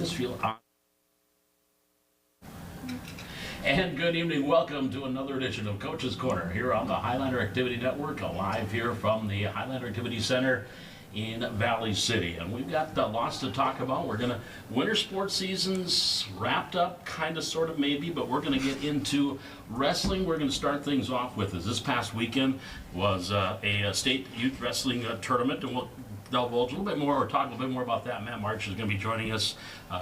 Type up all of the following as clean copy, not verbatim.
just feel And good evening. Welcome to another edition of Coach's Corner here on the Highlander Activity Network, live here from the Highlander Activity Center in Valley City. And we've got lots to talk about. We're going to, winter sports season's wrapped up, kind of, sort of, maybe, but we're going to get into wrestling. We're going to start things off with this past weekend was a state youth wrestling tournament, and we'll divulge a little bit more or talk a little bit more about that. Matt March is going to be joining us,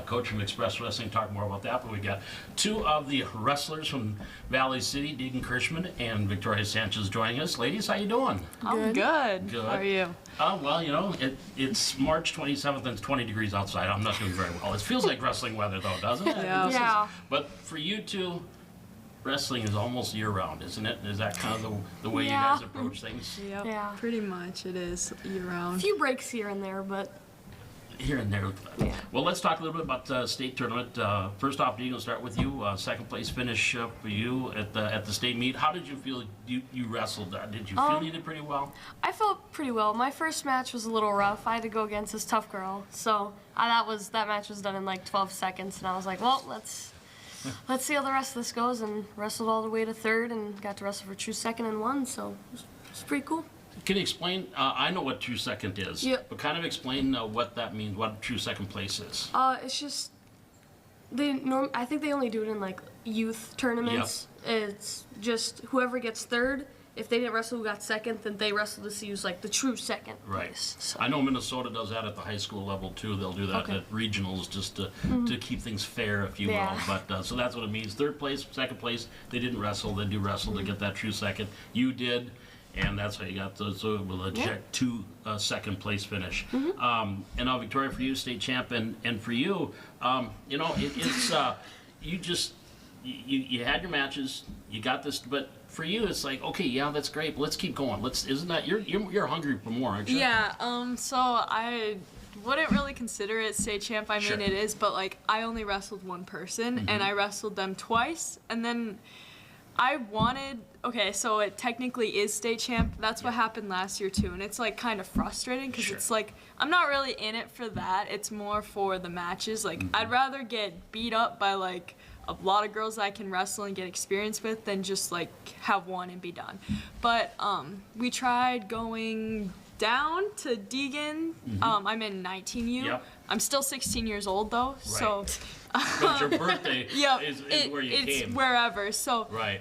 coach from Express Wrestling, talk more about that. But we got two of the wrestlers from Valley City, Deegan Kirschman and Victoria Sanchez, joining us. Ladies, how you doing? I'm good. Good. How are you? Well, you know, it's March 27th and it's 20 degrees outside. I'm not doing very well. It feels like wrestling weather, though, doesn't it? Yeah. But for you two, wrestling is almost year-round, isn't it? Is that kind of the way you guys approach things? Yep. Yeah. Pretty much it is year-round. A few breaks here and there, but Here and there. Yeah. Well, let's talk a little bit about state tournament. First off, Deegan, we'll start with you. Second place finish for you at the state meet. How did you feel you wrestled? Did you feel you did pretty well? I felt pretty well. My first match was a little rough. I had to go against this tough girl, so that match was done in like 12 seconds, and I was like, well, let's see how the rest of this goes, and wrestled all the way to third and got to wrestle for true second and won, so it was pretty cool. Can you explain? I know what true second is, Yep. but kind of explain what that means, what true second place is. It's just I think they only do it in like youth tournaments. Yep. It's just whoever gets third. If they didn't wrestle who got second, then they wrestle to see who's like the true second place. So. I know Minnesota does that at the high school level too. They'll do that at regionals just to keep things fair, if you will. But so that's what it means. Third place, second place, they didn't wrestle. They do wrestle to get that true second. You did, and that's how you got the check to second place finish. And now Victoria, for you, state champ, and for you, you know, it's you just you had your matches, you got this, but for you, it's like, okay, yeah, that's great, but let's keep going. Isn't that you're hungry for more, aren't you? Yeah. So I wouldn't really consider it state champ. I mean, it is, but like I only wrestled one person, and I wrestled them twice, and then I wanted. Okay, so it technically is state champ. That's what happened last year too, and it's like kind of frustrating because it's like I'm not really in it for that. It's more for the matches. Like I'd rather get beat up by like a lot of girls I can wrestle and get experience with than just like have one and be done. But we tried going down to Deegan. I'm in 19U. Yep. I'm still 16 years old though, so. But your birthday is where you came. It's wherever. So right.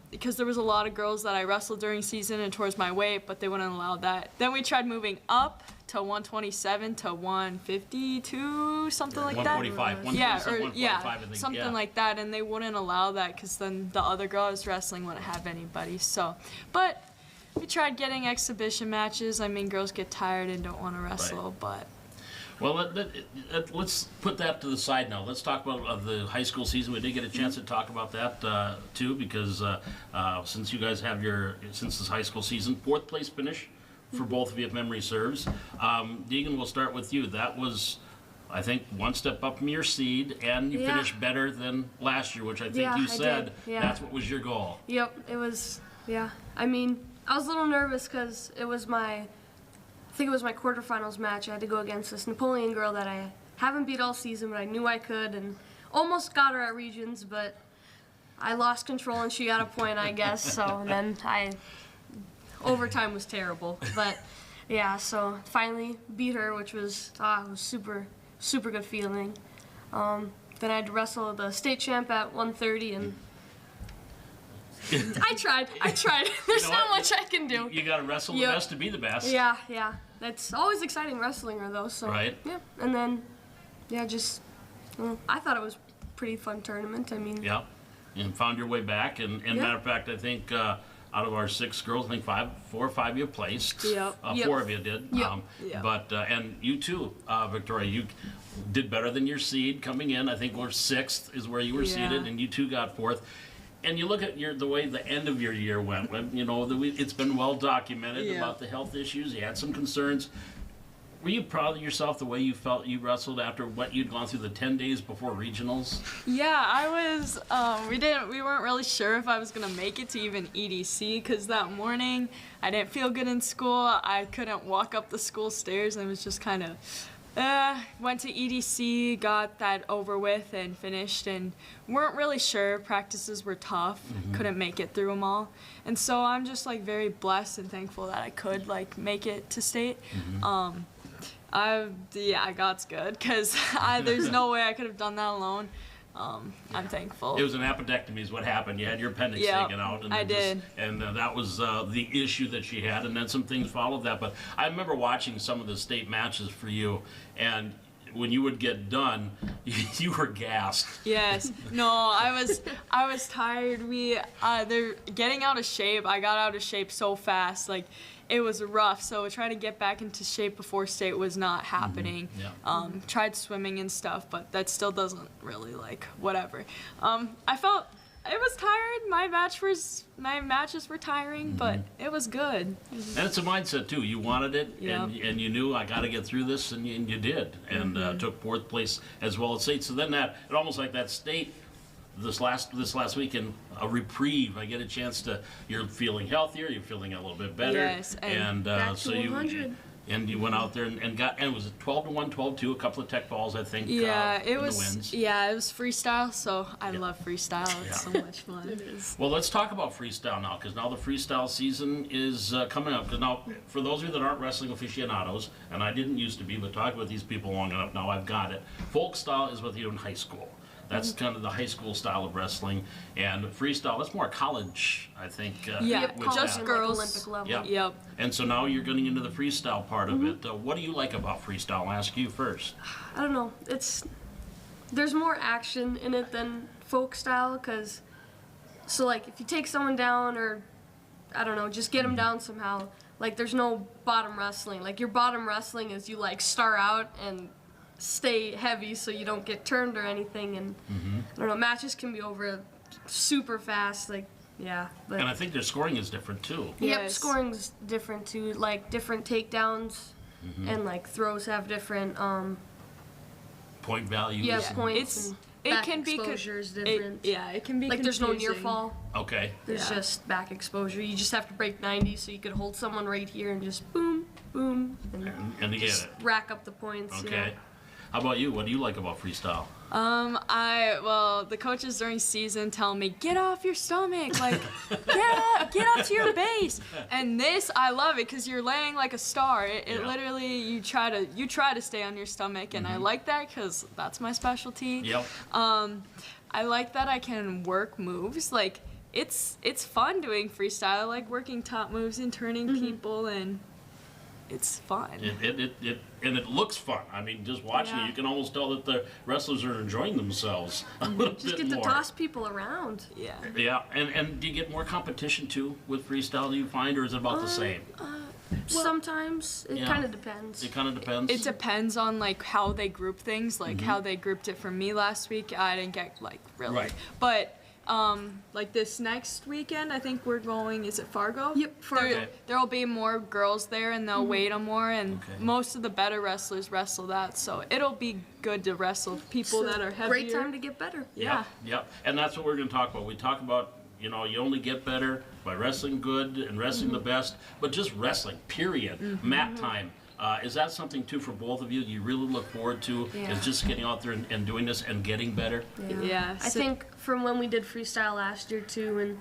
Because there was a lot of girls that I wrestled during season and towards my weight, but they wouldn't allow that. Then we tried moving up to 127 to 152, something like that. 145. Something like that, and they wouldn't allow that because then the other girl I was wrestling wouldn't have anybody. So, but we tried getting exhibition matches. I mean, girls get tired and don't want to wrestle, but. Well, let's put that to the side now. Let's talk about the high school season. We did get a chance to talk about that too, because since you guys have since this high school season, fourth place finish for both of you, if memory serves. Deegan, we'll start with you. That was, I think, one step up from your seed, and you finished better than last year, which I think you said that's what was your goal. Yep, it was. Yeah, I mean, I was a little nervous because it was I think it was my quarterfinals match. I had to go against this Napoleon girl that I haven't beat all season, but I knew I could, and almost got her at regions, but I lost control and she got a point, I guess. So and then overtime was terrible, but yeah. So finally beat her, which was it was super good feeling. Then I had to wrestle the state champ at 130 and. I tried. There's not much I can do. You got to wrestle the best to be the best. Yeah. That's always exciting wrestling her though. So right. Yeah, and then I thought it was a pretty fun tournament. I mean. Yeah, and found your way back. And matter of fact, I think out of our 6 girls, I think 4 or 5 of you placed. Yep. 4 of you did. Yep. But and you too, Victoria, you did better than your seed coming in. I think we're 6th is where you were seated, and you two got 4th. And you look at the way the end of your year went. You know, it's been well documented about the health issues. You had some concerns. Were you proud of yourself the way you felt you wrestled after what you'd gone through the 10 days before regionals? Yeah, I was. We weren't really sure if I was gonna make it to even EDC because that morning I didn't feel good in school. I couldn't walk up the school stairs and it was just kind of Went to EDC, got that over with and finished, and weren't really sure. Practices were tough, couldn't make it through them all. And so I'm just like very blessed and thankful that I could like make it to state. God's good, because there's no way I could have done that alone. I'm thankful. It was an appendectomy is what happened. You had your appendix taken out. And I did. And that was the issue that she had, and then some things followed that. But I remember watching some of the state matches for you, and when you would get done, you were gassed. Yes. No, I was tired. They're getting out of shape. I got out of shape so fast. Like, it was rough. So trying to get back into shape before state was not happening. Tried swimming and stuff, but that still doesn't really whatever. I felt it was tired. My matches were tiring, but it was good. And it's a mindset too. You wanted it, and you knew I got to get through this, and you did, and took 4th place as well as state. So then it almost like that state. This last weekend, a reprieve. I get a chance to. You're feeling healthier. You're feeling a little bit better. Yes, and so you went out there and got. And it was 12-1, 12-2, a couple of tech balls, I think. Yeah, it in was. The wins. Yeah, it was freestyle. So I love freestyle. It's so much fun. It is. Well, let's talk about freestyle now, because now the freestyle season is coming up. Because now, for those of you that aren't wrestling aficionados, and I didn't used to be, but talked with these people long enough, now I've got it. Folk style is what they do in high school. That's kind of the high school style of wrestling, and freestyle, that's more college, I think. Just girls. Olympic level. Yep. And so now you're getting into the freestyle part of it. What do you like about freestyle? I'll ask you first. I don't know. There's more action in it than folk style, because, so like if you take someone down, or I don't know, just get them down somehow. Like, there's no bottom wrestling. Like, your bottom wrestling is you like start out and stay heavy so you don't get turned or anything, and I don't know, matches can be over super fast, but And I think their scoring is different too. Yep, Yes. scoring's different too, like different takedowns, and like throws have different Point values. points, and it back can be exposure is different. it can be Like, there's no confusing. near fall, Okay. there's just back exposure. You just have to break 90, so you could hold someone right here and just boom, boom, And you get just it. rack up the points. Okay. How about you? What do you like about freestyle? The coaches during season tell me, get off your stomach, like, get up to your base. And this, I love it, because you're laying like a star. It literally, you try to stay on your stomach, and I like that, because that's my specialty. Yep. I like that I can work moves. Like, it's fun doing freestyle. I like working top moves and turning people, and it's fun. It looks fun. I mean, just watching it, you can almost tell that the wrestlers are enjoying themselves a little Just bit get more. to toss people around. Yeah. Yeah, and do you get more competition too with freestyle, do you find, or is it about the same? Sometimes it kind of depends. It kind of depends. It depends on like how they group things, like how they grouped it for me last week. I didn't get like really, Right. but like this next weekend, I think we're going. Is it Fargo? Yep, Fargo. Okay. There'll be more girls there, and they'll weight them more, and Okay. most of the better wrestlers wrestle that. So it'll be good to wrestle people that are heavier. Great time to get better. Yeah. Yep. And that's what we're going to talk about. We talk about, you only get better by wrestling good and wrestling the best, but just wrestling, period. Mat time. Is that something too for both of you you really look forward to, is just getting out there and doing this and getting better? Yeah. I think from when we did freestyle last year too, and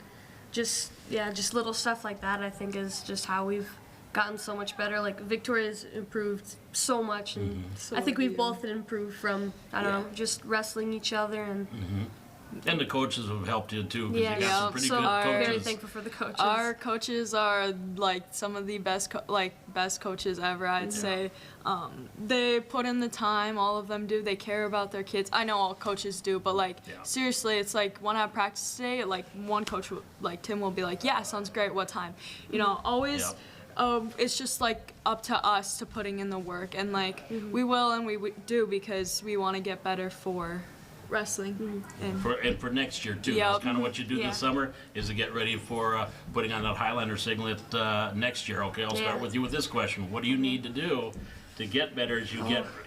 just little stuff like that, I think is just how we've gotten so much better. Like, Victoria's improved so much, and I think we've both improved from, I don't know, just wrestling each other, and And the coaches have helped you too, because you got some pretty so good coaches. very thankful for the coaches. Our coaches are like some of the best coaches ever, I'd say. They put in the time, all of them do. They care about their kids. I know all coaches do, but seriously, it's like when I practice today, like one coach, like Tim, will be like, "Yeah, sounds great. What time?" Always. It's just like up to us to putting in the work, and like we will and we do, because we want to get better for wrestling. And For next year too. Yep. That's kind of what you do Yeah. this summer, is to get ready for putting on that Highlander singlet next year. Okay, I'll start with you with this question. What do you need to do to get better as you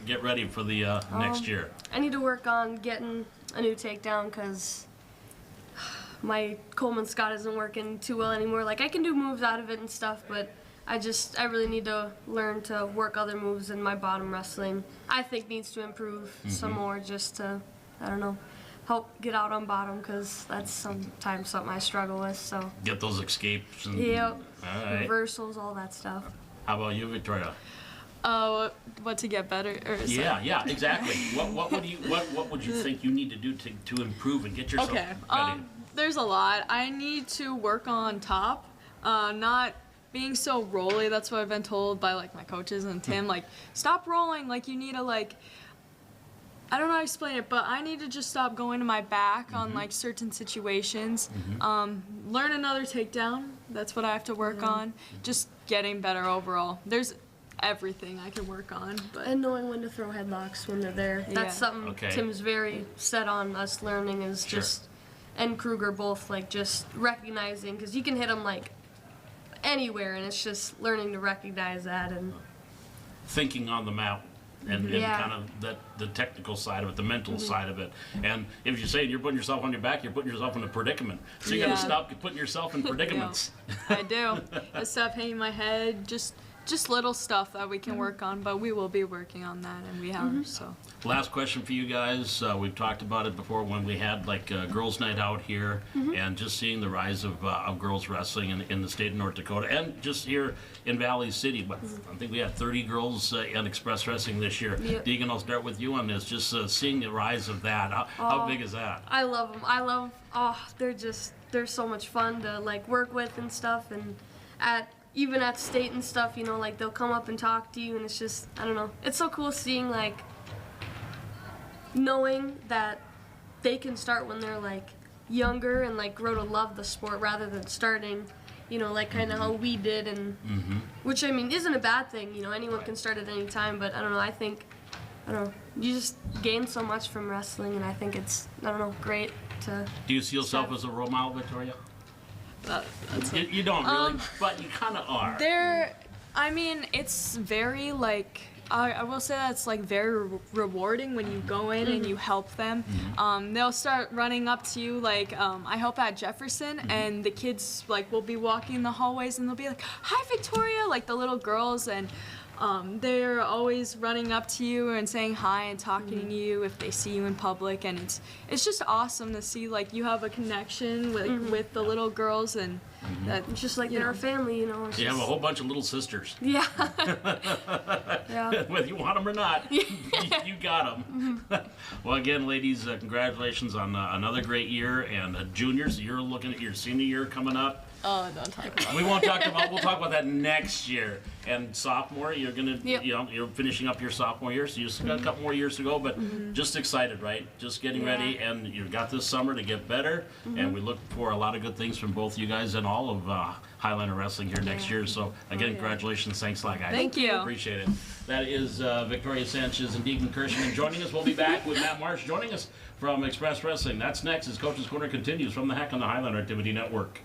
get ready for the next year? I need to work on getting a new takedown, because my Coleman Scott isn't working too well anymore. Like, I can do moves out of it and stuff, but I really need to learn to work other moves, and my bottom wrestling I think needs to improve some more, just to, I don't know, help get out on bottom, because that's sometimes something I struggle with. So Get those escapes. And, yep, all right. reversals, all that stuff. How about you, Victoria? What to get better? Or Yeah, exactly. What would you think you need to do to improve and get yourself Okay. ready? There's a lot. I need to work on top, not being so rolly. That's what I've been told by like my coaches and Tim. Like, stop rolling. Like, you need to like. I don't know how to explain it, but I need to just stop going to my back on like certain situations. Learn another takedown. That's what I have to work on. Just getting better overall. There's everything I can work on, but And knowing when to throw headlocks when they're there. Yeah. That's something Okay. Tim's very set on us learning, is Sure. just, and Kruger both, like just recognizing, because you can hit them like anywhere, and it's just learning to recognize that. And Thinking on the mat and Yeah. kind of the technical side of it, the mental side of it. And if you're saying you're putting yourself on your back, you're putting yourself in a predicament. So you got Yeah. to stop putting yourself in predicaments. I do. I stop hitting my head. Just little stuff that we can work on, but we will be working on that, and we have. So Last question for you guys. We've talked about it before when we had like girls' night out here, and just seeing the rise of girls wrestling in the state of North Dakota, and just here in Valley City. But I think we had 30 girls in Express Wrestling this year. Yep. Deegan, I'll start with you on this. Just seeing the rise of that. How big is that? I love them. They're so much fun to like work with and stuff, and even at state and stuff, you know, like they'll come up and talk to you, and it's just, I don't know, it's so cool seeing, like, knowing that they can start when they're like younger and like grow to love the sport, rather than starting, you know, like kind of how we did, and which I mean isn't a bad thing, you know, anyone can start at any time, but I don't know, I don't know, you just gain so much from wrestling, and I think it's, I don't know, great to. Do you see yourself as a role model, Victoria? that's You don't really, but you kind of are. I mean, it's very like. I will say that it's like very rewarding when you go in and you help them. They'll start running up to you, like I help at Jefferson, and the kids like will be walking in the hallways and they'll be like, "Hi, Victoria!" Like the little girls, and they're always running up to you and saying hi and talking to you if they see you in public, and it's just awesome to see like you have a connection with the little girls, and that It's just like you they're know. a family, you know. It's You have a just- whole bunch of little sisters. Yeah. Yeah. Whether you want them or not, you got them. Well, again, ladies, congratulations on another great year. And juniors, you're looking at your senior year coming up. Oh, don't talk about We won't talk about. We'll talk about that next year. And sophomore, you're gonna, Yep. you know, you're finishing up your sophomore year, so you still got a couple more years to go. But just excited, right? Just getting Yeah. ready, and you've got this summer to get better. And we look for a lot of good things from both you guys and all of Highlander Wrestling here next year. So again, yeah. congratulations. Thanks a lot, guys. Thank you. Appreciate it. That is Victoria Sanchez and Deegan Kirschman joining us. We'll be back with Matt Marsh joining us from Express Wrestling. That's next as Coach's Corner continues from the Hack on the Highlander Activity Network.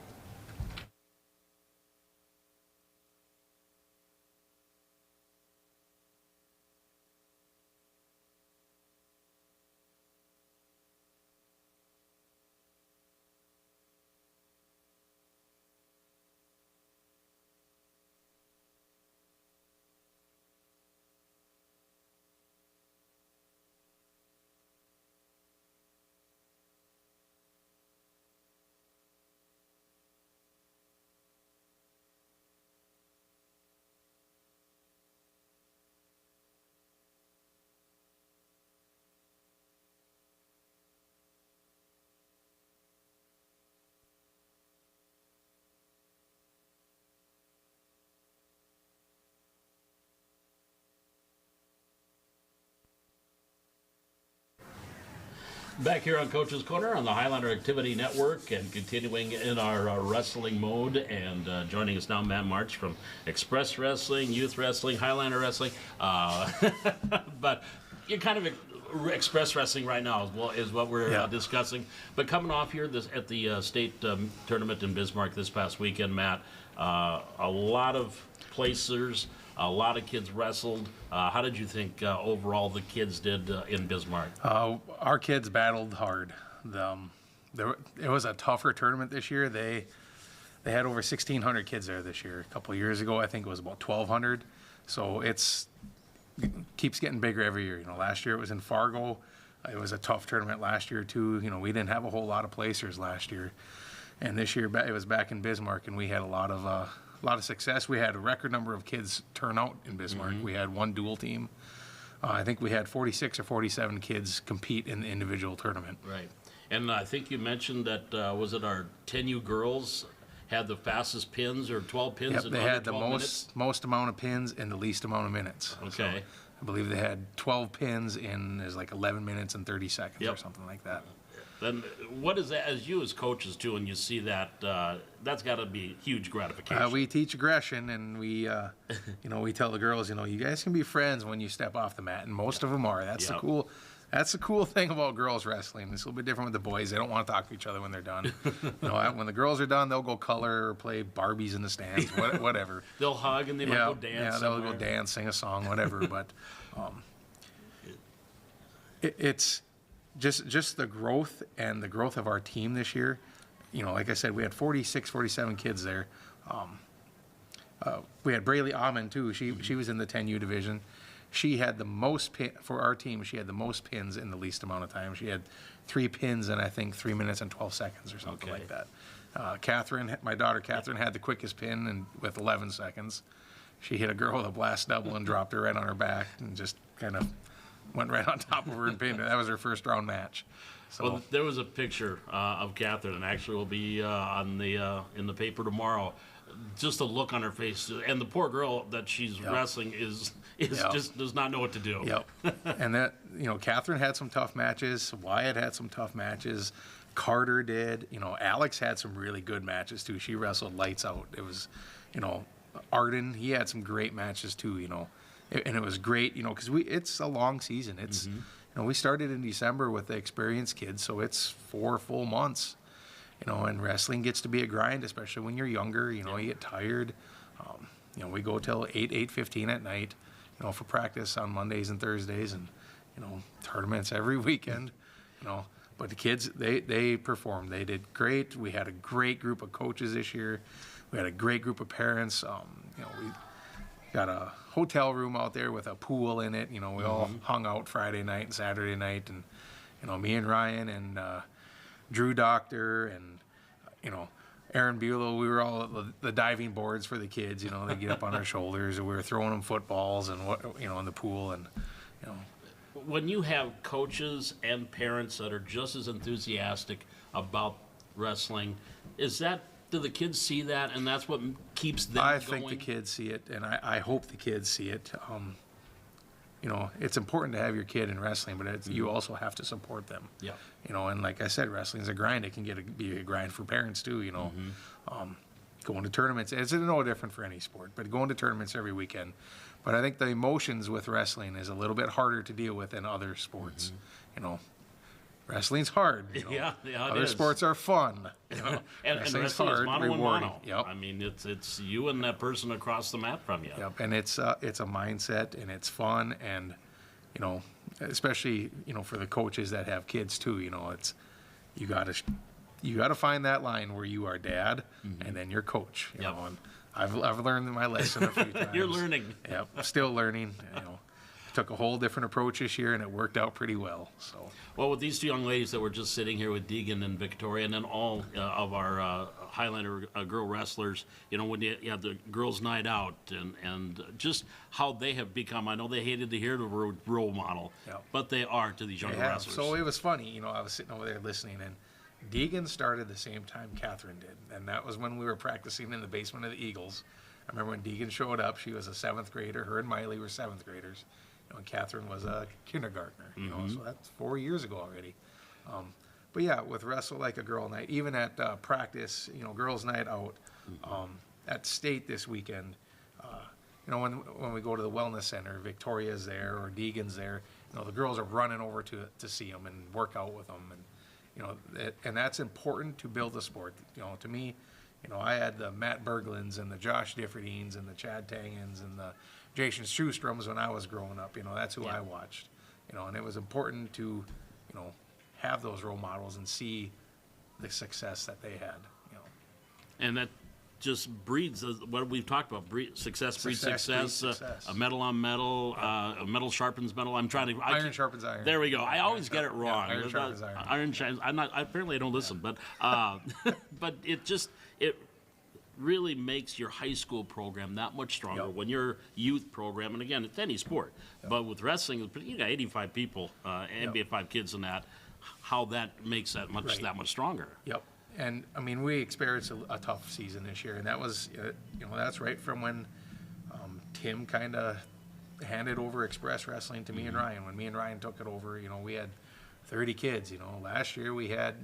Back here on Coach's Corner on the Highlander Activity Network, and continuing in our wrestling mode, and joining us now, Matt March from Express Wrestling, Youth Wrestling, Highlander Wrestling. But you're kind of Express Wrestling right now is what we're discussing. But coming off here at the state tournament in Bismarck this past weekend, Matt, a lot of placers, a lot of kids wrestled. How did you think overall the kids did in Bismarck? Our kids battled hard. It was a tougher tournament this year. they had over 1,600 kids there this year. A couple of years ago, I think it was about 1,200. So it keeps getting bigger every year. Last year it was in Fargo. It was a tough tournament last year too. We didn't have a whole lot of placers last year, and this year it was back in Bismarck, and we had a lot of success. We had a record number of kids turn out in Bismarck. We had one dual team. I think we had 46 or 47 kids compete in the individual tournament. Right. And I think you mentioned that, was it our 10U girls had the fastest pins, or 12 pins Yep, in they under had the 12 minutes? most amount of pins in the least amount of minutes. Okay. So I believe they had 12 pins in, there's like 11 minutes and 30 seconds Yep. or something like that. Then what is that, as you as coaches too, and you see that, that's got to be huge gratification. We teach aggression, and we tell the girls, you guys can be friends when you step off the mat, and most of them are. That's Yep. the cool thing about girls wrestling. It's a little bit different with the boys. They don't want to talk to each other when they're done. When the girls are done, they'll go color or play Barbies in the stands, whatever. They'll hug and they might go dance. Yeah, they'll somewhere. go dance, sing a song, whatever. But it's just the growth of our team this year. Like I said, we had 46, 47 kids there. We had Braylee Amon too. She was in the 10U division. She had the most for our team. She had the most pins in the least amount of time. She had 3 pins in, I think, 3 minutes and 12 seconds or something like that. Catherine, my daughter Catherine, had the quickest pin with 11 seconds. She hit a girl with a blast double and dropped her right on her back and just kind of went right on top of her and pinned her. That was her first round match. So Well, there was a picture of Catherine, and actually will be on the in the paper tomorrow. Just the look on her face, and the poor girl that she's wrestling is Yep. just does not know what to do. Yep. And that, Catherine had some tough matches. Wyatt had some tough matches. Carter did. Alex had some really good matches too. She wrestled lights out. It was, Arden, he had some great matches too, and it was great, because it's a long season. It's, we started in December with the experienced kids, so it's 4 full months, and wrestling gets to be a grind, especially when you're younger, you get tired. We go till 8:15 at night, for practice on Mondays and Thursdays, and, tournaments every weekend, but the kids, they performed. They did great. We had a great group of coaches this year. We had a great group of parents. We got a hotel room out there with a pool in it. We all hung out Friday night and Saturday night, and me and Ryan and Drew Doctor and Aaron Bulow, we were all the diving boards for the kids. They get up on our shoulders, and we were throwing them footballs and in the pool, and When you have coaches and parents that are just as enthusiastic about wrestling, do the kids see that, and that's what keeps them going? I think the kids see it, and I hope the kids see it. It's important to have your kid in wrestling, but you also have to support them. Yeah. And like I said, wrestling's a grind. It can be a grind for parents too. Going to tournaments, it's no different for any sport, but going to tournaments every weekend. But I think the emotions with wrestling is a little bit harder to deal with than other sports. Wrestling's hard. Yeah, it Other is. sports are fun. And Wrestling's wrestling is hard, mano a rewarding. mano. Yep. I mean, it's you and that person across the mat from you. Yep, and it's a mindset, and it's fun, and especially for the coaches that have kids too. It's you gotta find that line where you are dad and then you're coach. You Yep. know, and I've learned my lesson a few times. You're learning. Yep, still learning. Took a whole different approach this year, and it worked out pretty well. So. Well, with these 2 young ladies that were just sitting here with Deegan and Victoria, and then all of our Highlander girl wrestlers, when you have the girls' night out, and just how they have become. I know they hated to hear the word role model, Yep. but they are to these young wrestlers. So it was funny. I was sitting over there listening, and Deegan started the same time Catherine did, and that was when we were practicing in the basement of the Eagles. I remember when Deegan showed up, she was a 7th grader. Her and Miley were 7th graders. And Catherine was a kindergartner, so that's 4 years ago already. But yeah, with Wrestle Like a Girl Night, even at practice, girls' night out, at state this weekend, when we go to the wellness center, Victoria's there or Deegan's there, the girls are running over to see them and work out with them, and and that's important to build the sport. To me, I had the Matt Berglunds and the Josh Differdines and the Chad Tangans and the Jason Schustroms when I was growing up. That's who I watched. And it was important to, have those role models and see the success that they had. And just breeds what we've talked about. Success breeds Success breeds success. success. A metal on metal. A metal sharpens metal. I'm trying to. Iron sharpens iron. There we go. I always get it wrong. iron sharpens iron. Iron shines. I'm not. Apparently, I don't listen. But but it really makes your high school program that much stronger Yep. when your youth program. And again, it's any sport. But with wrestling, you got 85 people and 5 kids in that. How that makes that much stronger. Yep. And I mean, we experienced a tough season this year, and that was, that's right from when Tim kind of handed over Express Wrestling to me and Ryan. When me and Ryan took it over, we had 30 kids. Last year we had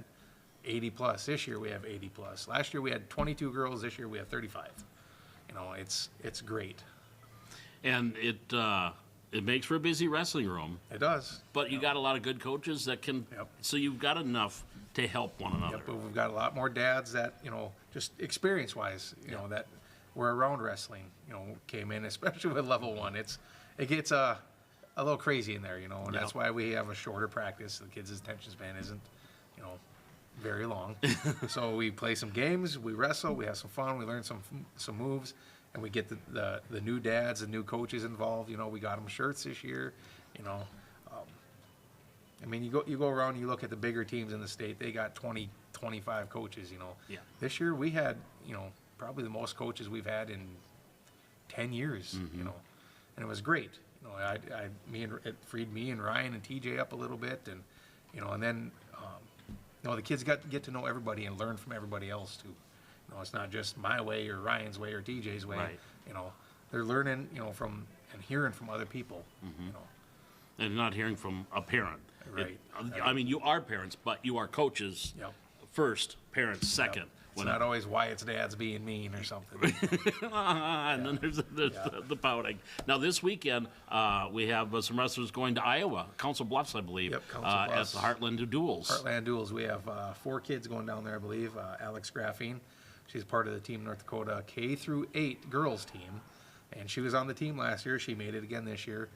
80 plus. This year we have 80 plus. Last year we had 22 girls. This year we have 35. It's great. And it makes for a busy wrestling room. It does. But you got a lot of good coaches that can. Yep. So you've got enough to help one another. Yep, but we've got a lot more dads that, just experience-wise, that were around wrestling, came in, especially with level 1. It gets a little crazy in there, and that's why we have a shorter practice. The kids' attention span isn't, very long. So we play some games, we wrestle, we have some fun, we learn some moves, and we get the new dads and new coaches involved. We got them shirts this year, I mean, you go around and you look at the bigger teams in the state, they got 20, 25 coaches, Yeah. This year we had, probably the most coaches we've had in 10 years, and it was great. It freed me and Ryan and TJ up a little bit, and, and then, the kids got to get to know everybody and learn from everybody else too. It's not just my way or Ryan's way or TJ's way. Right. They're learning, from and hearing from other people. And not hearing from a parent. Right. I mean, you are parents, but you are coaches Yep. first, parents second. It's not always Wyatt's dad's being mean or something. And then there's the pouting. Now, this weekend, we have some wrestlers going to Iowa, Council Bluffs, I believe, Yep, Council Bluffs. at the Heartland Duels. Heartland Duels. We have 4 kids going down there, I believe. Alex Graffine, she's part of the Team North Dakota K through 8 girls team, and she was on the team last year. She made it again this year.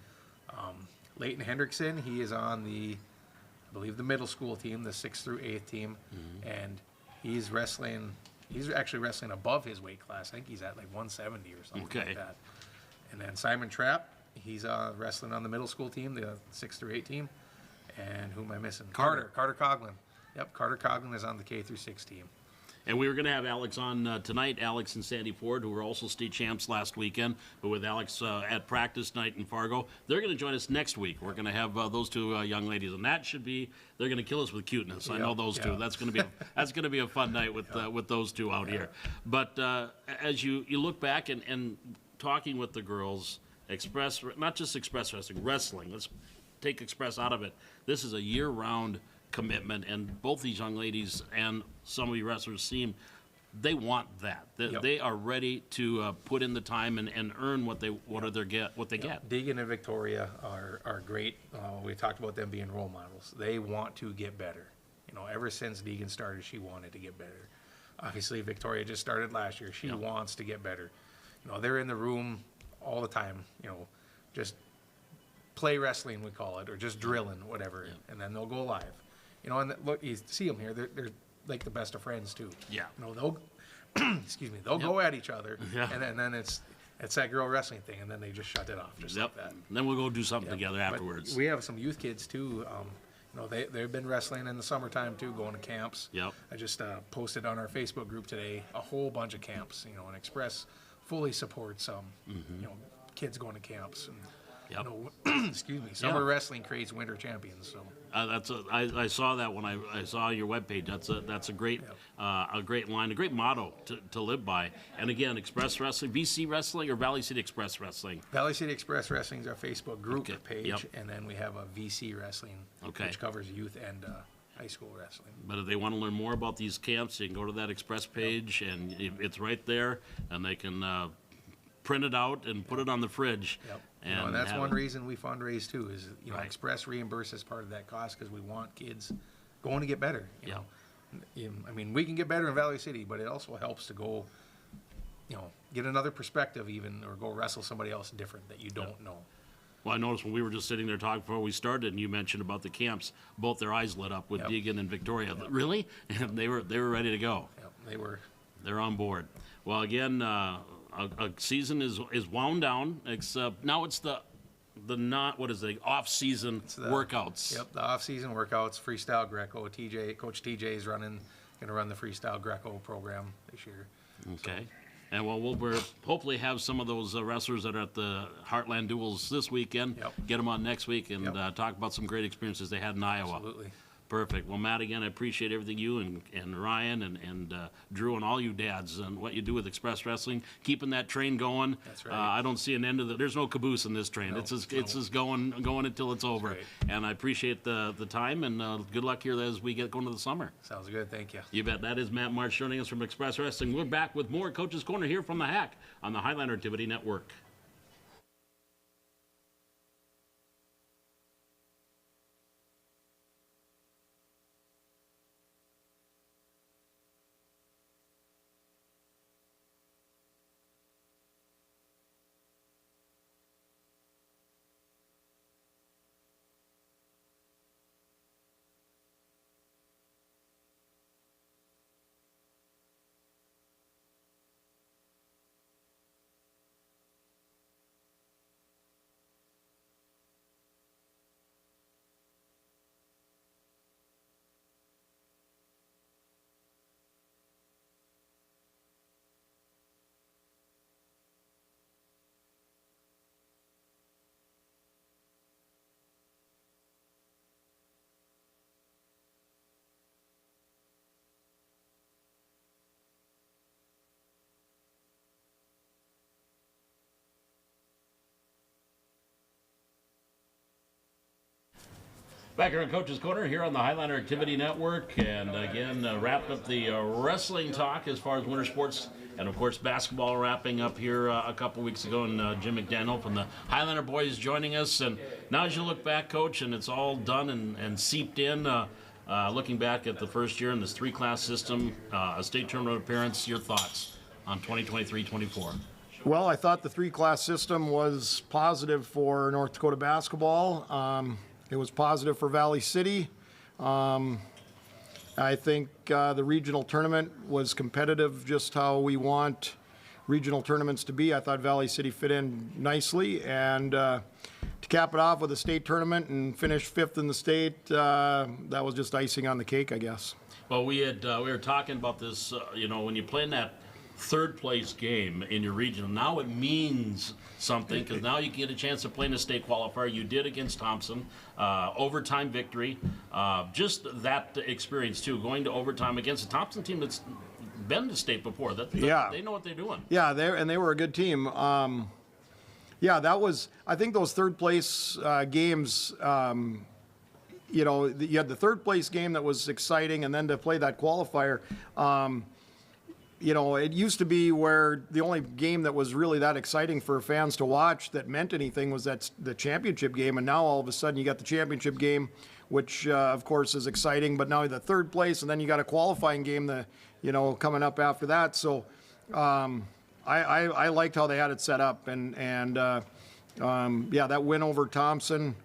Leighton Hendrickson, he is on I believe the middle school team, the 6th through 8th team, and he's actually wrestling above his weight class. I think he's at like 170 or something like that. And then Simon Trapp, he's wrestling on the middle school team, the 6th through 8 team. And who am I missing? Carter Coughlin. Yep, Carter Coughlin is on the K through 6 team. And we were going to have Alex on tonight, Alex and Sandy Ford, who were also state champs last weekend, but with Alex at practice night in Fargo. They're going to join us next week. We're going to have those 2 young ladies, and they're going to kill us with cuteness. I know those 2. That's going to be a fun night with those 2 out here. But as you look back and talking with the girls, not just express wrestling. Let's take express out of it. This is a year-round commitment, and both these young ladies and some of you wrestlers they want that. They are ready to put in the time and earn what they get. Deegan and Victoria are great. We talked about them being role models. They want to get better. Ever since Deegan started, she wanted to get better. Obviously, Victoria just started last year. She wants to get better. They're in the room all the time. Just play wrestling, we call it, or just drilling, whatever, and then they'll go live. And look, you see them here. They're like the best of friends too. Yeah. They'll they'll go at each other, and then it's that girl wrestling thing, and then they just shut it off just like that. And then we'll go do something together afterwards. But we have some youth kids too. They've been wrestling in the summertime too, going to camps. Yep. I just posted on our Facebook group today a whole bunch of camps. And Express fully supports kids going to camps. And, excuse me. Summer wrestling creates winter champions. So I saw that when I saw your webpage. That's a great line, a great motto to live by. And again, Express Wrestling, VC Wrestling, or Valley City Express Wrestling. Valley City Express Wrestling is our Facebook group page, Yep. and then we have a VC Wrestling, which covers youth and high school wrestling. But if they want to learn more about these camps, you can go to that Express page, and it's right there, and they can print it out and put it on the fridge. Yep. And that's one reason we fundraise too, is Express reimburses part of that cost because we want kids going to get better. I mean, we can get better in Valley City, but it also helps to go, get another perspective even, or go wrestle somebody else different that you don't know. Well, I noticed when we were just sitting there talking before we started, and you mentioned about the camps, both their eyes lit up with Deegan and Victoria. Really? And they were ready to go. Yep, they were. They're on board. Well, again, a season is wound down. Except now it's the off-season workouts. Yep, the off-season workouts, freestyle Greco. Coach TJ is going to run the freestyle Greco program this year. Okay. And we'll hopefully have some of those wrestlers that are at the Heartland Duels this weekend. Yep. Get them on next week and talk about some great experiences they had in Iowa. Absolutely. Perfect. Well, Matt, again, I appreciate everything you and Ryan and Drew and all you dads and what you do with Express Wrestling, keeping that train going. That's right. I don't see an end to there's no caboose in this train. No, it's just going until it's over. right. And I appreciate the time and good luck here as we get going to the summer. Sounds good. Thank you. You bet. That is Matt March joining us from Express Wrestling. We're back with more Coach's Corner here from the Hack on the Highlander Activity Network. Back here in Coach's Corner here on the Highlander Activity Network, and again, wrapped up the wrestling talk as far as winter sports, and of course basketball wrapping up here a couple weeks ago, and Jim McDaniel from the Highlander boys joining us. And now as you look back, Coach, and it's all done and seeped in, looking back at the first year in this three-class system, a state tournament appearance, your thoughts on 2023-24? Well, I thought the three-class system was positive for North Dakota basketball. It was positive for Valley City. I think the regional tournament was competitive, just how we want regional tournaments to be. I thought Valley City fit in nicely, and to cap it off with a state tournament and finish fifth in the state, that was just icing on the cake, I guess. Well, we were talking about this, when you play in that third place game in your regional, now it means something, because now you get a chance to play in a state qualifier. You did against Thompson, overtime victory. Just that experience too, going to overtime against a Thompson team that's been to state before. They know what they're doing. Yeah, they were a good team. That was, I think those third place games. You had the third place game that was exciting, and then to play that qualifier. It used to be where the only game that was really that exciting for fans to watch that meant anything was the championship game, and now all of a sudden you got the championship game, which of course is exciting, but now the third place, and then you got a qualifying game coming up after that. So I liked how they had it set up, and that win over Thompson.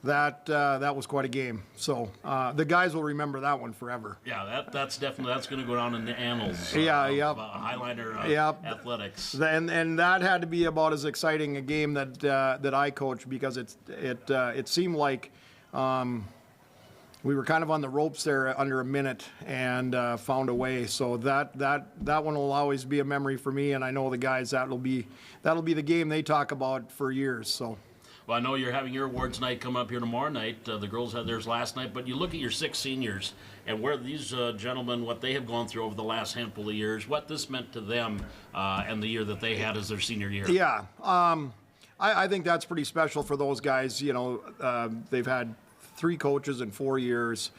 That was quite a game. So the guys will remember that one forever. Yeah, that's definitely going to go down in the annals. Of Highlander athletics. And that had to be about as exciting a game that I coached, because it seemed like we were kind of on the ropes there under a minute and found a way. So that one will always be a memory for me, and I know the guys that'll be the game they talk about for years. So. Well, I know you're having your awards night come up here tomorrow night. The girls had theirs last night, but you look at your 6 seniors and where these gentlemen, what they have gone through over the last handful of years, what this meant to them and the year that they had as their senior year. Yeah, I think that's pretty special for those guys. They've had 3 coaches in 4 years,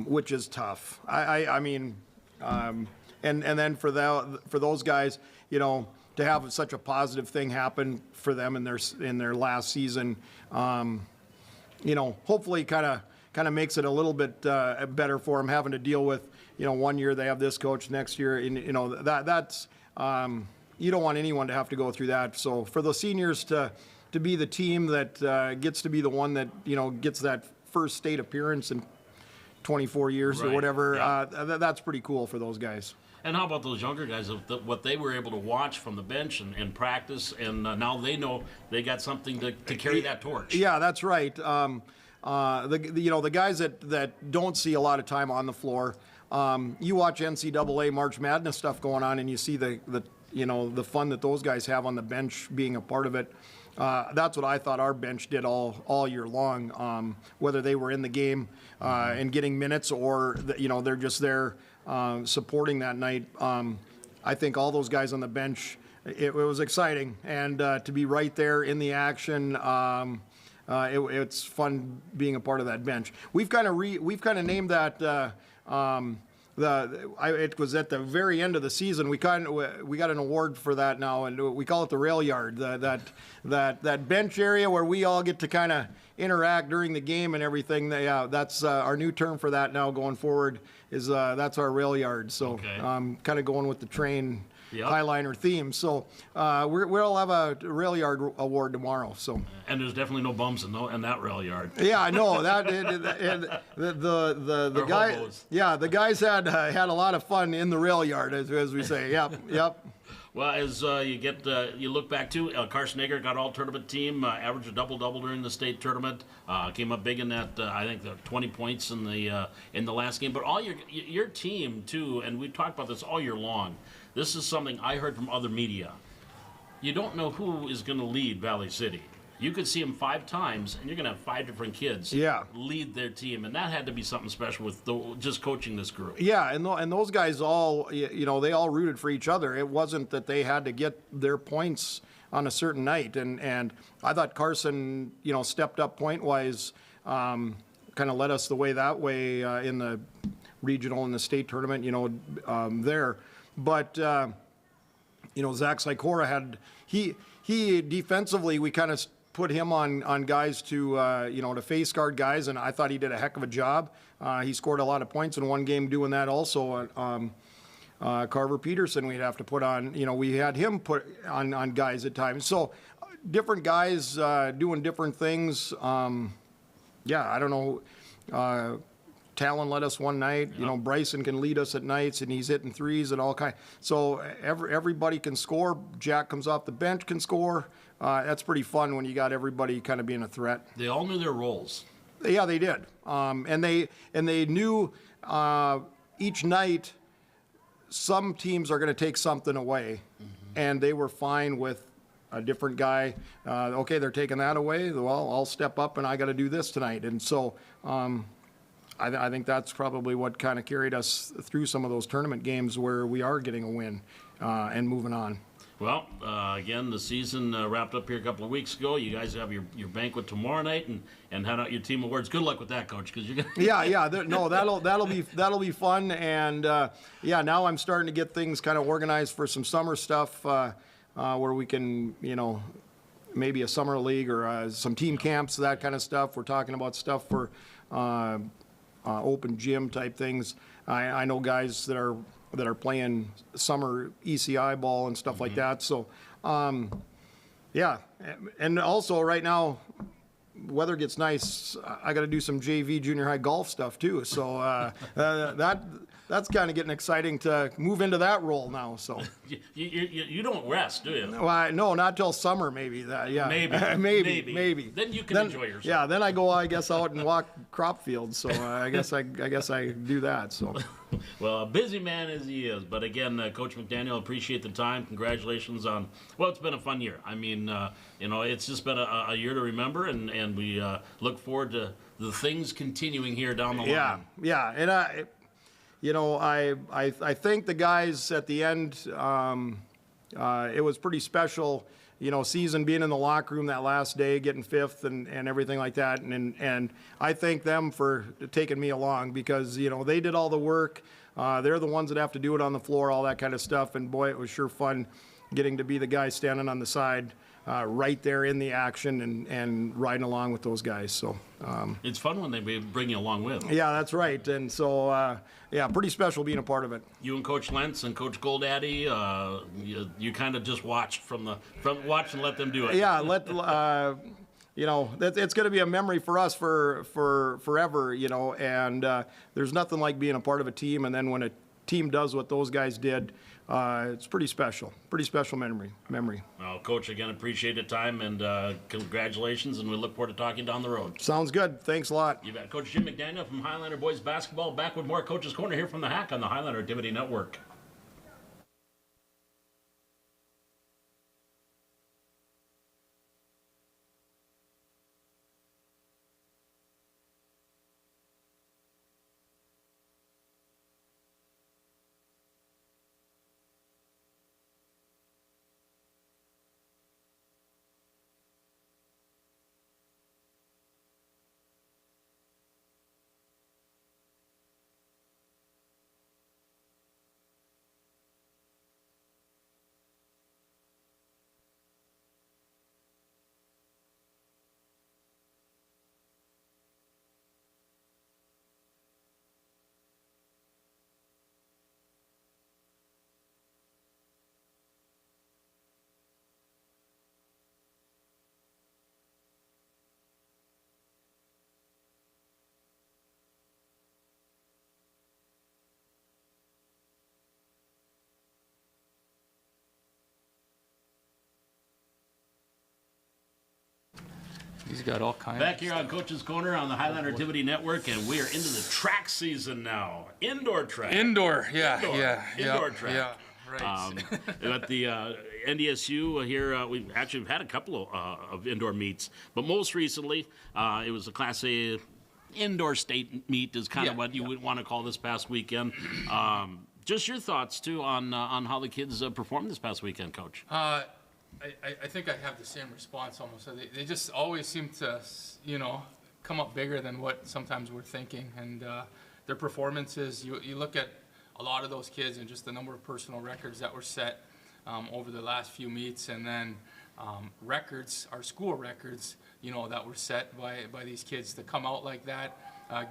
which is tough. And then for those guys, to have such a positive thing happen for them in their last season, hopefully kind of makes it a little bit better for them, having to deal with, one year they have this coach, next year, and that's you don't want anyone to have to go through that. So for the seniors to be the team that gets to be the one that gets that first state appearance and 24 years or Right, whatever. yeah. That's pretty cool for those guys. And how about those younger guys, what they were able to watch from the bench and practice, and now they know they got something to carry that torch. Yeah, that's right. The guys that don't see a lot of time on the floor, you watch NCAA March Madness stuff going on, and you see the fun that those guys have on the bench being a part of it. That's what I thought our bench did all year long, whether they were in the game and getting minutes or they're just there supporting that night. I think all those guys on the bench, it was exciting, and to be right there in the action. It's fun being a part of that bench. We've kind of named that. It was at the very end of the season. We got an award for that now, and we call it the rail yard. That bench area where we all get to kind of interact during the game and everything. That's our new term for that now going forward. That's our rail yard. So Okay. kind of going with the train. Yep. Highliner theme. So we'll have a rail yard award tomorrow. So. And there's definitely no bumps in that rail yard. Yeah, I know that. The Or guy. hobos. Yeah, the guys had a lot of fun in the rail yard, as we say. Yep. Well, as you look back to Carson Egger got all tournament team, averaged a double during the state tournament, came up big in that I think the 20 points in the last game. But all your team too, and we've talked about this all year long. This is something I heard from other media. You don't know who is going to lead Valley City. You could see them 5 times, and you're going to have 5 different kids lead their team, and that had to be something special with just coaching this group. Yeah, and those guys all, they all rooted for each other. It wasn't that they had to get their points on a certain night, and I thought Carson, stepped up point-wise, kind of led us the way in the regional and the state tournament, there. But, Zach Sikora had, he defensively, we kind of put him on guys to face guard guys, and I thought he did a heck of a job. He scored a lot of points in one game doing that also. Carver Peterson we'd have to put on, we had him put on guys at times. So different guys doing different things. I don't know. Talon led us one night. Bryson can lead us at nights, and he's hitting threes and all kind. So everybody can score. Jack comes off the bench, can score. That's pretty fun when you got everybody kind of being a threat. They all knew their roles. Yeah, they did. And they knew each night some teams are going to take something away, and they were fine with a different guy. Okay, they're taking that away. Well, I'll step up, and I got to do this tonight. And so. I think that's probably what kind of carried us through some of those tournament games where we are getting a win and moving on. Well, again, the season wrapped up here a couple of weeks ago. You guys have your banquet tomorrow night and hand out your team awards. Good luck with that, Coach, because you're gonna. No, that'll be fun, and now I'm starting to get things kind of organized for some summer stuff where we can maybe a summer league or some team camps, that kind of stuff. We're talking about stuff for. Open gym type things. I know guys that are playing summer ECI ball and stuff like that. So, and also right now, weather gets nice. I got to do some JV junior high golf stuff too. So that's kind of getting exciting to move into that role now. So you don't rest, do you? Well, no, not till summer, maybe. Maybe. Then you can enjoy yourself. Yeah, then I go, I guess, out and walk crop fields. So I guess I do that. So. Well, a busy man as he is, but again, Coach McDaniel, appreciate the time. Congratulations on. Well, it's been a fun year. I mean, it's just been a year to remember, and we look forward to the things continuing here down the line. Yeah, and I think the guys at the end, it was pretty special, season being in the locker room that last day, getting 5th and everything like that. And I thank them for taking me along because, they did all the work. They're the ones that have to do it on the floor, all that kind of stuff. And boy, it was sure fun getting to be the guy standing on the side right there in the action and riding along with those guys. So it's fun when they bring you along with them. Yeah, that's right. And so, pretty special being a part of it. You and Coach Lentz and Coach Goldaddy, you kind of just watch watch and let them do it. Yeah, it's going to be a memory for us for forever, and there's nothing like being a part of a team. And then when a team does what those guys did, it's pretty special memory. Well, Coach, again, appreciate the time and congratulations, and we look forward to talking down the road. Sounds good. Thanks a lot. You bet. Coach Jim McDaniel from Highlander Boys Basketball, back with more Coach's Corner here from the Hack on the Highlander Activity Network. He's got all kinds. Back here on Coach's Corner on the Highlander Activity Network, and we are into the track season now. Indoor track. Indoor Indoor track. Yeah, right. At the NDSU here, we've actually had a couple of indoor meets, but most recently it was a Class A indoor state meet is kind of what you would want to call this past weekend. Just your thoughts, too, on how the kids performed this past weekend, Coach. I think I have the same response almost. They just always seem to, come up bigger than what sometimes we're thinking. And their performances, you look at a lot of those kids and just the number of personal records that were set over the last few meets, and then records, our school records, that were set by these kids to come out like that,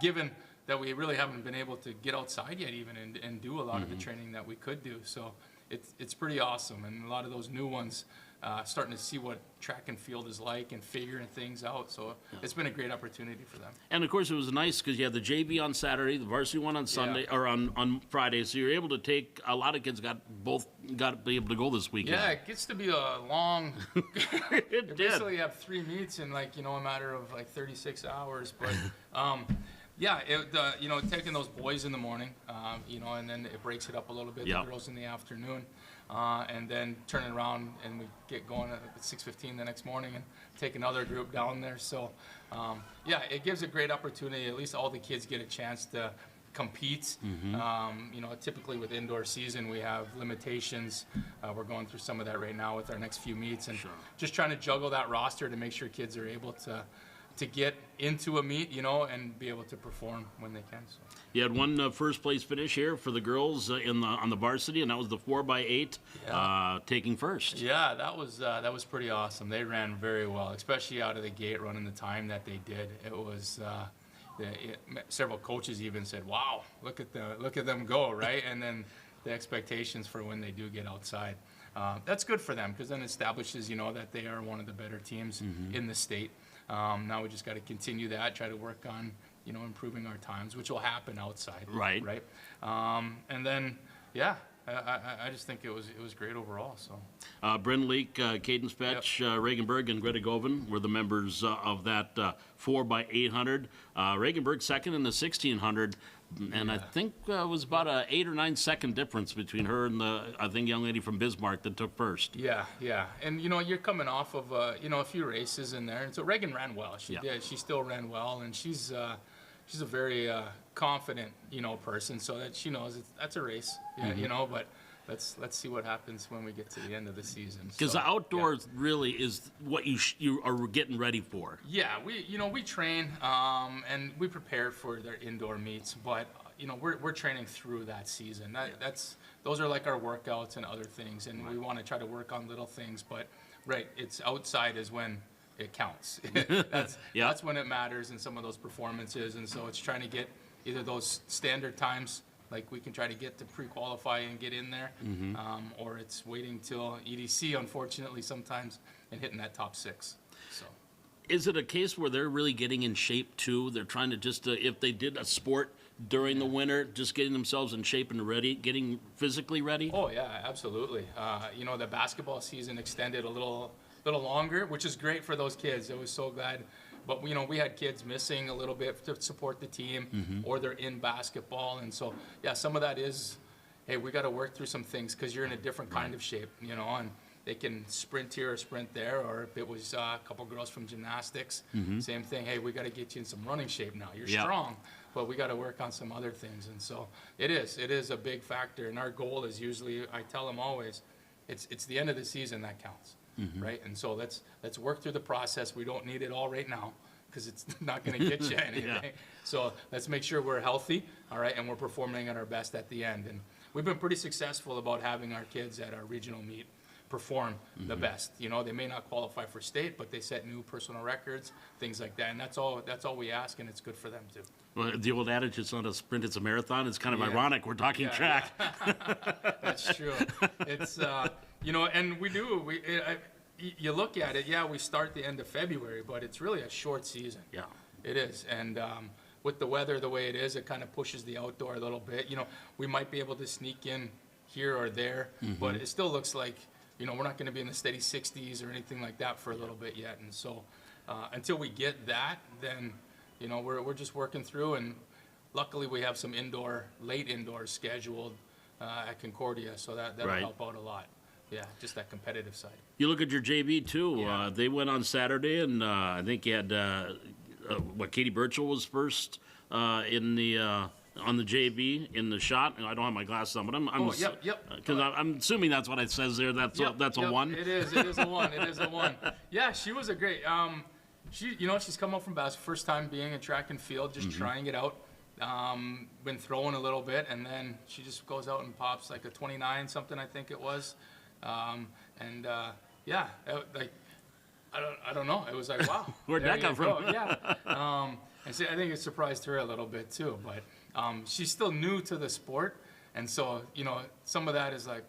given that we really haven't been able to get outside yet even and do a lot of the training that we could do. So it's pretty awesome. And a lot of those new ones, starting to see what track and field is like and figuring things out. So it's been a great opportunity for them. And, of course, it was nice because you had the JV on Saturday, the varsity one on Sunday, or on Friday. So you're able to take – a lot of kids got to be able to go this weekend. Yeah, it gets to be a long – It you did. basically have 3 meets in, a matter of, 36 hours. But, taking those boys in the morning, and then it breaks it up a little bit, the girls in the afternoon. And then turning around and we get going at 6:15 the next morning and take another group down there. So, it gives a great opportunity. At least all the kids get a chance to compete. Typically with indoor season, we have limitations. We're going through some of that right now with our next few meets, and just trying to juggle that roster to make sure kids are able to get into a meet, and be able to perform when they can. So. You had one first place finish here for the girls on the varsity, and that was the 4x8 taking first. Yeah, that was pretty awesome. They ran very well, especially out of the gate, running the time that they did. It was several coaches even said, "Wow, look at them go!" Right, and then the expectations for when they do get outside. That's good for them because then it establishes, that they are one of the better teams in the state. Now we just got to continue that, try to work on, improving our times, which will happen outside. Right. Right. And then, I just think it was great overall. So. Bryn Leak, Cadence Fetch, Regenberg, and Greta Govan were the members of that 4x800. Regenberg second in the 1600. And I think it was about a 8 or 9 second difference between her and the young lady from Bismarck that took first. Yeah. And you're coming off of a few races in there, and so Reagan ran well. She did. She still ran well, and she's a very confident person, so that she knows that's a race. But let's see what happens when we get to the end of the season. Because the outdoors really is what you are getting ready for. Yeah, we train and we prepare for their indoor meets, but we're training through that season. Those are like our workouts and other things, and we want to try to work on little things. But it's outside is when it counts. That's when it matters in some of those performances, and so it's trying to get either those standard times. Like we can try to get to pre-qualify and get in there, or it's waiting till EDC, unfortunately, sometimes, and hitting that top 6. So. Is it a case where they're really getting in shape too? They're trying to just, if they did a sport during the winter, just getting themselves in shape and ready, getting physically ready? Oh yeah, absolutely. You know, the basketball season extended a little longer, which is great for those kids. I was so glad. But you know, we had kids missing a little bit to support the team, or they're in basketball, and so yeah, some of that is, hey, we got to work through some things because you're in a different kind of shape, you know, and they can sprint here or sprint there, or if it was a couple girls from gymnastics, same thing. Hey, we got to get you in some running shape now. You're strong, but we got to work on some other things, and so it is a big factor. And our goal is usually, I tell them always, it's the end of the season that counts, right? And so let's work through the process. We don't need it all right now because it's not going to get you anything. So let's make sure we're healthy, all right, and we're performing at our best at the end. And we've been pretty successful about having our kids at our regional meet perform the best. You know, they may not qualify for state, but they set new personal records, things like that. And that's all we ask, and it's good for them too. Well, the old adage, it's not a sprint, it's a marathon. It's kind of ironic. We're talking track. That's true. It's, you know, and you look at it, we start the end of February, but it's really a short season. Yeah. It is. And with the weather the way it is, it kind of pushes the outdoor a little bit. You know, we might be able to sneak in here or there, but it still looks like, you know, we're not going to be in the steady 60s or anything like that for a little bit yet. And so until we get that, then, you know, we're just working through. And luckily we have some late indoors scheduled at Concordia, so that'll help out a lot. Yeah, just that competitive side. You look at your JV too. Yeah. They went on Saturday, and I think you had Katie Birchall was first in the on the JV in the shot. I don't have my glasses on, but Yep. Because I'm assuming that's what it says there. That's a one. It is a one. It is a one. Yeah, she was a great. She's come up from basketball, first time being in track and field, just trying it out. Been throwing a little bit, and then she just goes out and pops like a 29 something, I think it was. I don't know. It was like, wow. Where'd that come from? Yeah. And see, I think it surprised her a little bit too, but she's still new to the sport, and so, you know, some of that is like,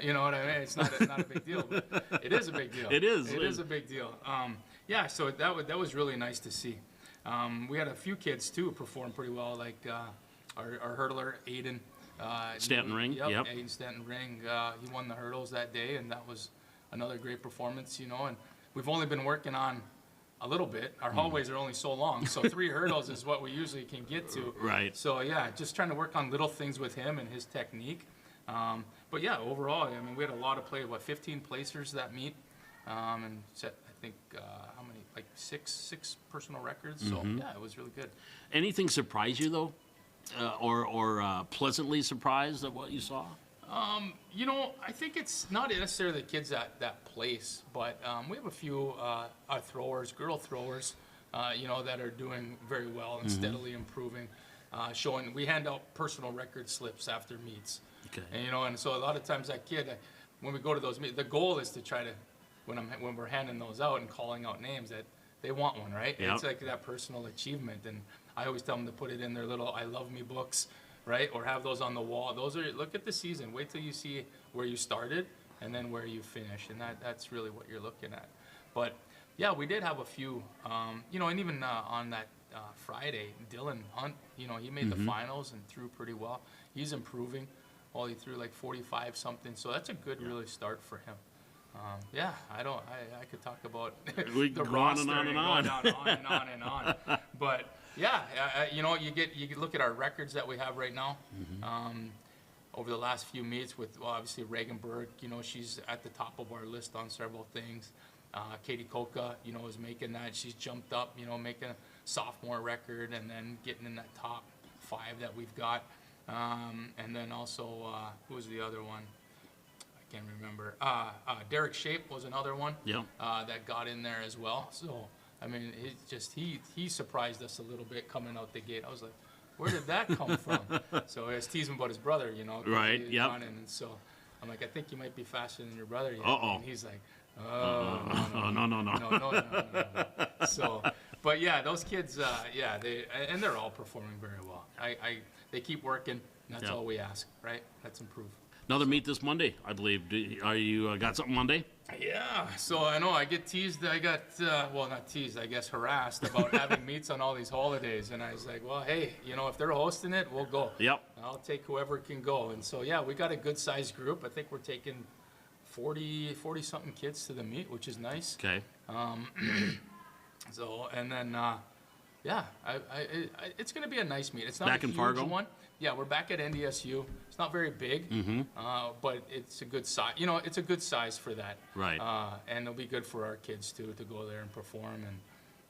you know what I mean? It's not a big deal, but it is a big deal. It is. It is a big deal. So that was really nice to see. We had a few kids too perform pretty well, like our hurdler, Aiden. Stanton Ring. Yep. Aiden Stanton Ring. He won the hurdles that day, and that was another great performance, you know. And we've only been working on a little bit. Our hallways are only so long, so 3 hurdles is what we usually can get to. Right. So yeah, just trying to work on little things with him and his technique. But yeah, overall, I mean, we had a lot of 15 placers that meet, and set, I think, how many, like six personal records. So yeah, it was really good. Anything surprise you though, or pleasantly surprised at what you saw? You know, I think it's not necessarily the kids that place, but we have a few throwers, girl throwers, you know, that are doing very well and steadily improving. We hand out personal record slips after meets. Okay. And, you know, and so a lot of times that kid, when we go to those meets, the goal is to try to, when we're handing those out and calling out names, that they want one, right? Yep. It's like that personal achievement, and I always tell them to put it in their little I Love Me books, right? Or have those on the wall. Look at the season. Wait till you see where you started and then where you finish, and that's really what you're looking at. But yeah, we did have a few, you know, and even on that Friday, Dylan Hunt, you know, he made the finals and threw pretty well. He's improving. Well, he threw like 45 something, so that's a good really start for him. Yeah, I could talk about We the go roster on and on. Go down on and on and on. But yeah, you know, you look at our records that we have right now. Over the last few meets with, well, obviously Regenberg, you know, she's at the top of our list on several things. Katie Koka, you know, is making that. She's jumped up, you know, making a sophomore record and then getting in that top 5 that we've got. And then also, who was the other one? I can't remember. Derek Shape was another one that got in there as well. So, I mean, he surprised us a little bit coming out the gate. I was like, where did that come from? So I was teasing about his brother, you know. Right, yep. And so I'm like, I think you might be faster than your brother. Uh-oh. And he's like, No. So, but yeah, those kids, and they're all performing very well. They keep working. And that's all we ask, right? Let's improve. Another meet this Monday, I believe. Are you got something Monday? Yeah, so I know I get teased. I got, well, not teased, I guess harassed about having meets on all these holidays. And I was like, well, hey, if they're hosting it, we'll go. Yep. I'll take whoever can go. And so, yeah, we got a good sized group. I think we're taking 40 something kids to the meet, which is nice. Okay. So, and then, yeah, it's going to be a nice meet. It's not Back a in huge Fargo? one. Yeah, we're back at NDSU. It's not very big, but it's a good size. It's a good size for that. Right. And it'll be good for our kids too to go there and perform. And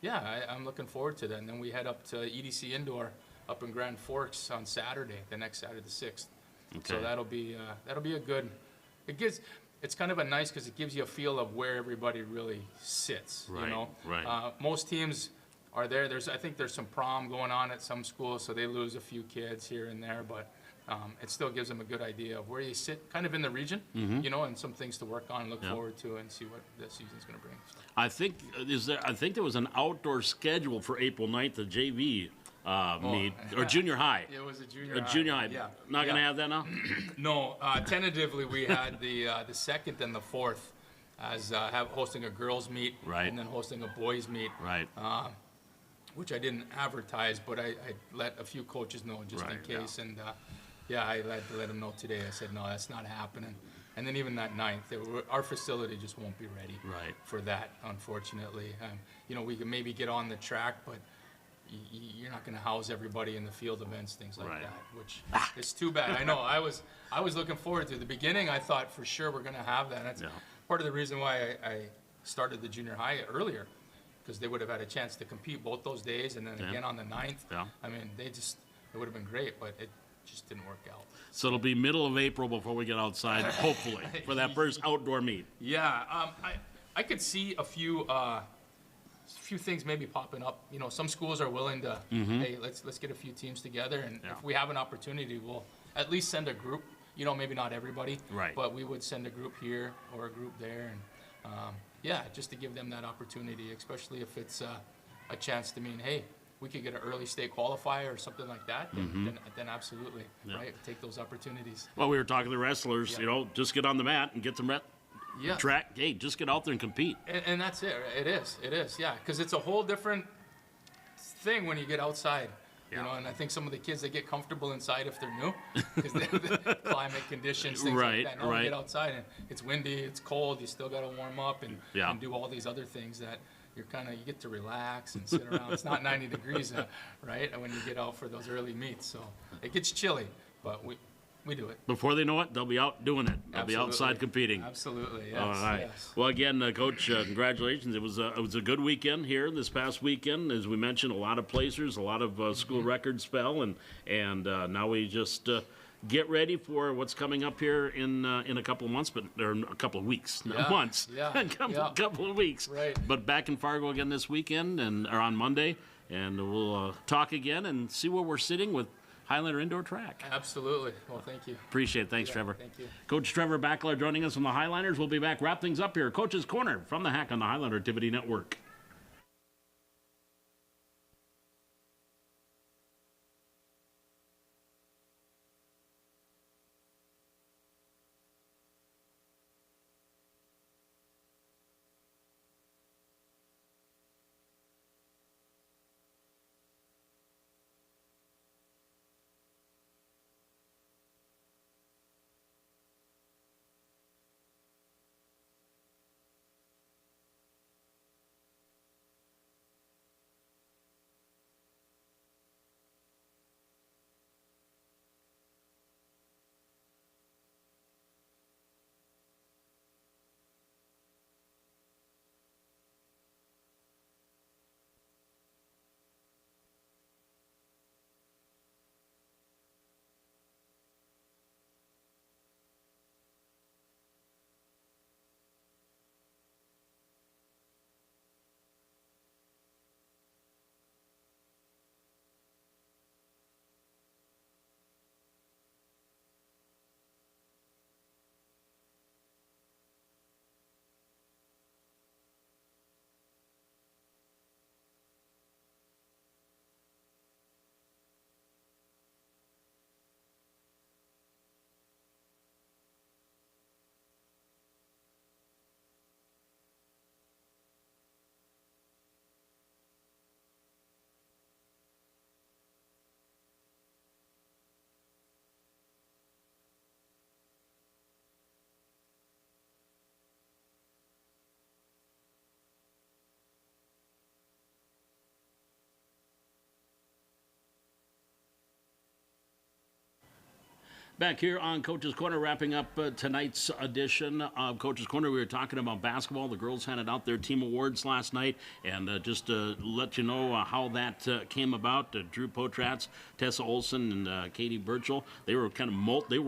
yeah, I'm looking forward to that. And then we head up to EDC Indoor up in Grand Forks on Saturday, the next Saturday, the 6th. So Okay. that'll be a good. It's kind of a nice because it gives you a feel of where everybody really sits. Right, right. Most teams are there. I think there's some prom going on at some schools, so they lose a few kids here and there, but it still gives them a good idea of where you sit, kind of in the region, and some things to work on and look forward to and see what the season's going to bring. So. I think there was an outdoor schedule for April 9th, the JV meet, or junior high. It was a junior high. Junior high. Yeah. Not going to have that now? No, tentatively we had the 2nd and the 4th as hosting a girls meet, Right. and then hosting a boys meet. Right. Which I didn't advertise, but I let a few coaches know just Right, in case. And I had to let them know today. I said, no, that's not happening. And then even that 9th, our facility just won't be ready Right. for that, unfortunately. We can maybe get on the track, but you're not going to house everybody in the field events, things like Right. that, which is too bad. I know. I was looking forward to it. The beginning. I thought for sure we're going to have that. That's part of the reason why I started the junior high earlier, because they would have had a chance to compete both those days, and then again on the 9th. Yeah. I mean, it would have been great, but it just didn't work out. So it'll be middle of April before we get outside, hopefully, for that first outdoor meet. Yeah, I could see a few things maybe popping up. Some schools are willing to, hey, let's get a few teams together, and if we have an opportunity, we'll at least send a group. Maybe not everybody, Right. but we would send a group here or a group there, and just to give them that opportunity, especially if it's a chance to mean, hey, we could get an early state qualifier or something like that, then absolutely, right? Take those opportunities. Well, we were talking to the wrestlers, just get on the mat and get some track. Hey, just get out there and compete. And that's it. It is, yeah. Because it's a whole different thing when you get outside. And I think some of the kids, they get comfortable inside if they're new, because the climate conditions, things Right, like that. No, right. you get outside and it's windy, it's cold, you still got to warm up and do all these other things that you get to relax and sit around. It's not 90 degrees, right, when you get out for those early meets. So it gets chilly, but we do it. Before they know it, they'll be out doing it. They'll be outside competing. Absolutely, yes. All right. Yes. Well, again, Coach, congratulations. It was a good weekend here this past weekend. As we mentioned, a lot of placers, a lot of school records fell, and now we just get ready for what's coming up here in a couple of months, or a couple of weeks, not months. Yeah. A couple of weeks. Right. But back in Fargo again this weekend or on Monday, and we'll talk again and see where we're sitting with Highlander Indoor Track. Absolutely. Well, thank you. Appreciate it. Thanks, Trevor. Thank you. Coach Trevor Backler joining us from the Highlanders. We'll be back, wrap things up here. Coach's Corner from the Hack on the Highlander Activity Network. Back here on Coach's Corner, wrapping up tonight's edition of Coach's Corner. We were talking about basketball. The girls handed out their team awards last night, and just to let you know how that came about, Drew Potratz, Tessa Olson, and Katie Burchell, they were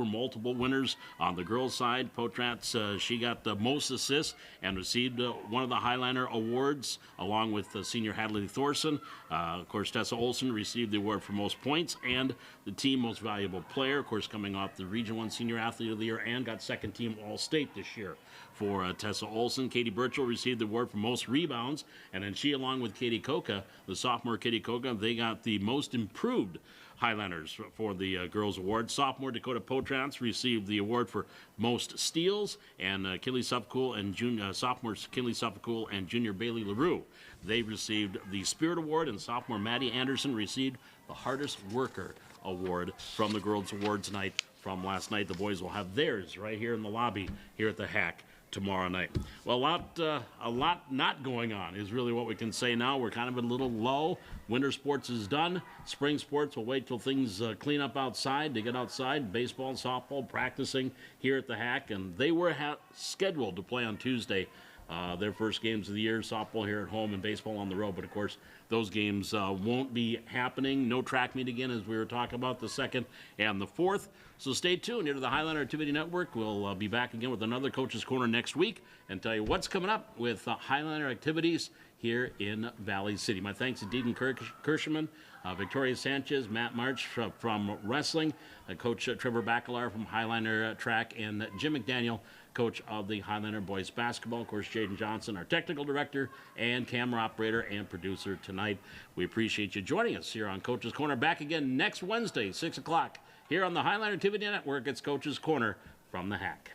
multiple winners on the girls' side. Potratz, she got the most assists and received one of the Highliner awards, along with senior Hadley Thorson. Of course, Tessa Olson received the award for most points and the team most valuable player. Of course, coming off the Region 1 Senior Athlete of the Year and got second team All-State this year for Tessa Olson. Katie Burchell received the award for most rebounds, and then she, along with Katie Koka, the sophomore Katie Koka, they got the most improved Highlanders for the girls' award. Sophomore Dakota Potratz received the award for most steals, and Kinley Sufcool and sophomores Kinley Sufcool and junior Bailey LaRue, they received the Spirit Award, and sophomore Maddie Anderson received the Hardest Worker Award from the girls' awards night from last night. The boys will have theirs right here in the lobby here at the Hack tomorrow night. Well, a lot not going on is really what we can say now. We're kind of a little low. Winter sports is done. Spring sports will wait till things clean up outside to get outside. Baseball and softball practicing here at the Hack, and they were scheduled to play on Tuesday. Their first games of the year, softball here at home and baseball on the road. But, of course, those games won't be happening. No track meet again, as we were talking about, the 2nd and the 4th. So stay tuned here to the Highlander Activity Network. We'll be back again with another Coach's Corner next week and tell you what's coming up with Highlander activities here in Valley City. My thanks to Deegan Kirschman, Victoria Sanchez, Matt March from wrestling, Coach Trevor Bacalar from Highlander track, and Jim McDaniel, coach of the Highlander boys basketball. Of course, Jaden Johnson, our technical director and camera operator and producer tonight. We appreciate you joining us here on Coach's Corner. Back again next Wednesday, 6 o'clock, here on the Highlander Activity Network. It's Coach's Corner from the Hack.